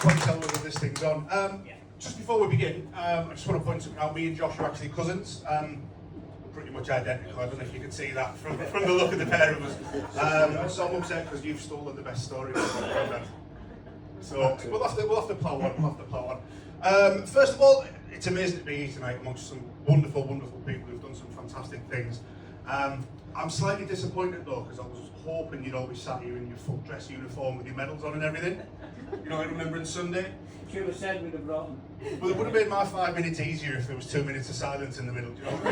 Probably tell whether this thing's on. Just before we begin, I just want to point something out. Me and Josh are actually cousins. Pretty much identical. I don't know if you can see that from the look of the pair of us. So I'm upset because you've stolen the best story. So we'll have to plow on. First of all, it's amazing to be here tonight amongst some wonderful, wonderful people who've done some fantastic things. I'm slightly disappointed though, because I was hoping you'd all be sat here in your full dress uniform with your medals on and everything. You know, like Remembrance Sunday. Should have said we'd have brought them. Well, it would have made my 5 minutes easier if there was 2 minutes of silence in the middle. Do you know what I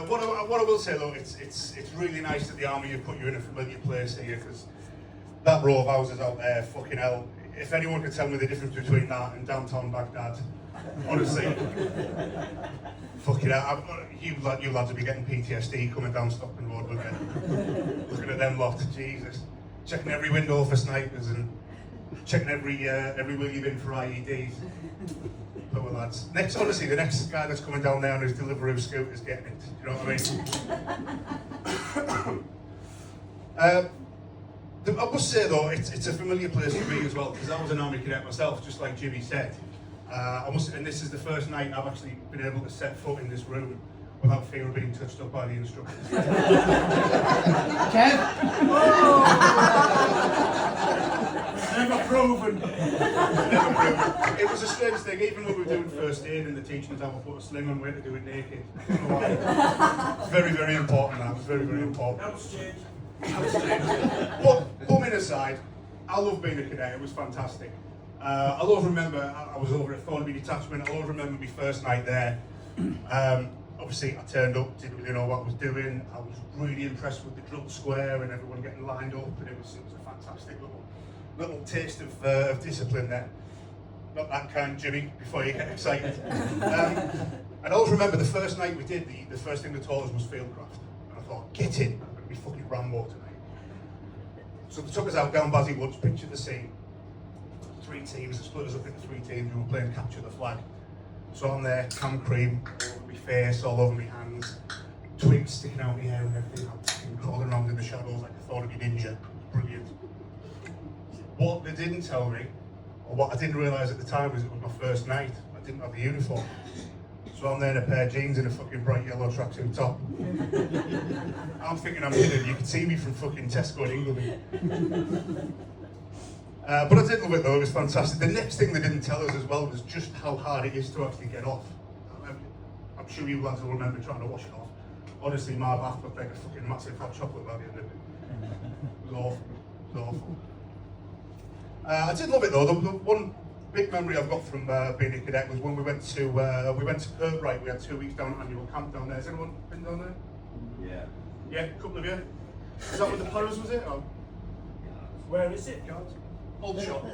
mean? What I will say though, it's really nice that the army have put you in a familiar place here, because that row of houses out there, fucking hell. If anyone could tell me the difference between that and downtown Baghdad, honestly, fucking hell, you lads will be getting PTSD coming down Stockton Road, wouldn't you? Looking at them lot, Jesus. Checking every window for snipers and checking every wheel you've been for IEDs. Poor lads. Honestly, the next guy that's coming down there on his Deliveroo scooter's getting it. You know what I mean? I must say though, it's a familiar place for me as well, because I was an army cadet myself, just like Jimmy said. And this is the first night I've actually been able to set foot in this room without fear of being touched up by the instructors. Kev? Never proven. Never proven. It was a strange thing, even when we were doing first aid and the teaching us how to put a sling on, we had to do it naked. I don't know why. It's very, very important. That was very, very important. That was strange. But bumming aside, I love being a cadet. It was fantastic. I'll always remember, I was over at Thornaby Detachment. I'll always remember my first night there. Obviously, I turned up, didn't really know what I was doing. I was really impressed with the drill square and everyone getting lined up, and it was a fantastic little taste of discipline there. Not that kind, Jimmy, before you get excited. And I always remember the first night we did, the first thing they taught us was fieldcraft. And I thought, get in, I'm going to be fucking Rambo tonight. So they took us out down Bazzy Woods, picture the scene. 3 teams, they split us up into 3 teams, we were playing capture the flag. So I'm there, cam cream, all over my face, all over my hands, twigs sticking out my hair and everything. I'm fucking crawling around in the shadows like I thought I'd be ninja. Brilliant. What they didn't tell me, or what I didn't realise at the time, was it was my first night. I didn't have the uniform. So I'm there in a pair of jeans and a fucking bright yellow tracksuit top. I'm thinking I'm hidden, you can see me from fucking Tesco in England. But I did love it though, it was fantastic. The next thing they didn't tell us as well was just how hard it is to actually get off. I'm sure you lads will remember trying to wash it off. Honestly, my bath looked like a fucking massive hot chocolate by the end of it. It was awful. It was awful. I did love it though. The one big memory I've got from being a cadet was when we went to Perthright. We had 2 weeks down at annual camp down there. Has anyone been down there? Yeah. Yeah, a couple of you. Is that with the Paras, was it? Or? Where is it, God? Old shot. Is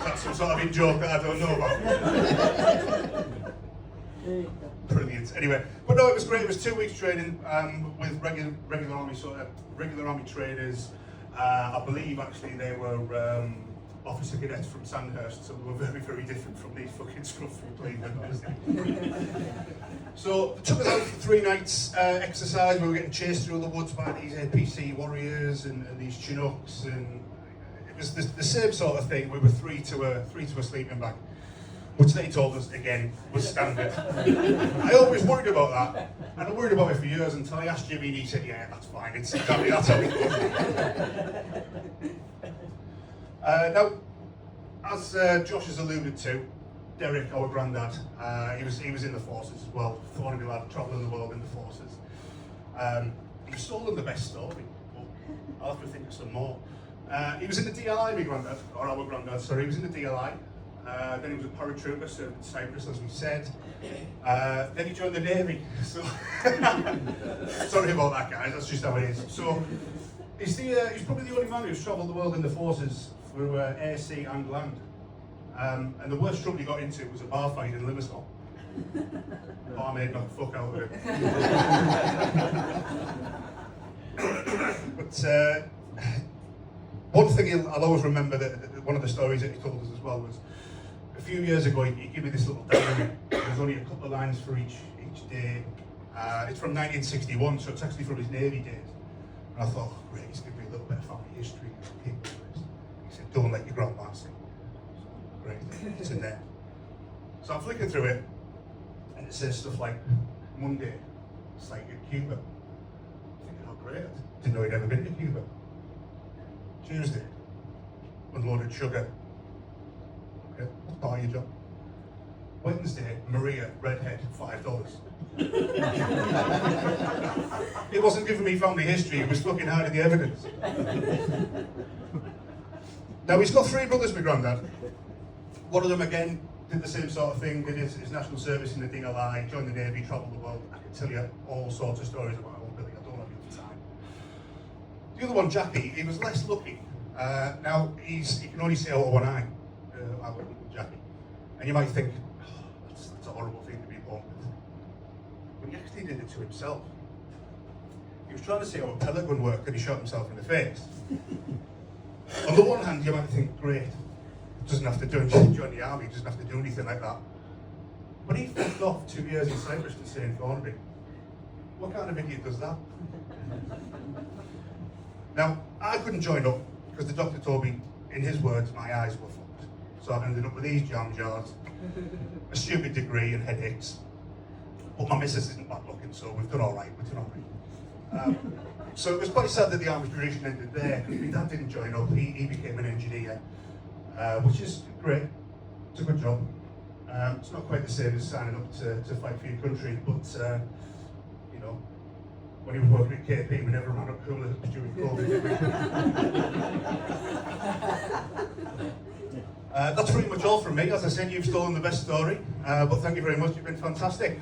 that some sort of in joke that I don't know about? Brilliant. Anyway, but no, it was great. It was 2 weeks training with regular army trainers. I believe actually they were officer cadets from Sandhurst, so they were very, very different from these fucking scruffs from Cleveland, honestly. So they took us out for 3 nights exercise. We were getting chased through the woods by these APC warriors and these Chinooks, and it was the same sort of thing. We were three to a sleeping bag, which they told us again was standard. I always worried about that, and I worried about it for years until I asked Jimmy, and he said, "Yeah, that's fine. It's exactly that's how it goes." Now, as Josh has alluded to, Derek, our granddad, he was in the forces as well. Thornaby lad, travelling the world in the forces. You've stolen the best story, but I'll have to think of some more. He was in the DLI, my granddad, or our granddad, sorry, he was in the DLI. Then he was a paratrooper, served in Cyprus, as we said. Then he joined the Navy. So sorry about that, guys. That's just how it is. So he's probably the only man who's travelled the world in the forces through air, sea, and land. And the worst trouble he got into was a bar fight in Limassol. Barmaid knocked the fuck out of it. But one thing I'll always remember, that one of the stories that he told us as well, was a few years ago he gave me this little diary. There's only a couple of lines for each day, It's from 1961, so it's actually from his Navy days. And I thought, oh, great, he's giving me a little bit of family history. He said, don't let your grandma sing. So, great, it's in there. So I'm flicking through it, and it says stuff like, Monday, sighted Cuba. I'm thinking, oh great, I didn't know he'd ever been to Cuba. Tuesday, unloaded sugar. Okay, let's buy you, John. Wednesday, Maria, redhead, $5. It wasn't giving me family history, it was looking hard at the evidence. Now, he's got 3 brothers, my granddad. One of them, again, did the same sort of thing, did his national service in the Ding Alai, joined the Navy, travelled the world. I can tell you all sorts of stories about old Billy, I don't have enough time. The other one, Jackie, he was less lucky. Now, he can only see out of one eye, our little Jackie. And you might think, oh, that's a horrible thing to be born with. But he actually did it to himself. He was trying to see how a pellet gun worked and he shot himself in the face. On the one hand, you might think, great, doesn't have to join the army, doesn't have to do anything like that. But he fucked off 2 years in Cyprus to St. Thornbury. What kind of idiot does that? Now, I couldn't join up because the doctor told me, in his words, my eyes were fucked. So I ended up with these jam jars, a stupid degree and headaches. But my missus isn't bad looking, so we've done all right, so it was quite sad that the army tradition ended there, because my dad didn't join up, he became an engineer, which is great, it's a good job. It's not quite the same as signing up to fight for your country, but you know, when he was working at KP, we never ran up coolers during COVID, did we? That's pretty much all from me. As I said, you've stolen the best story, but thank you very much, you've been fantastic.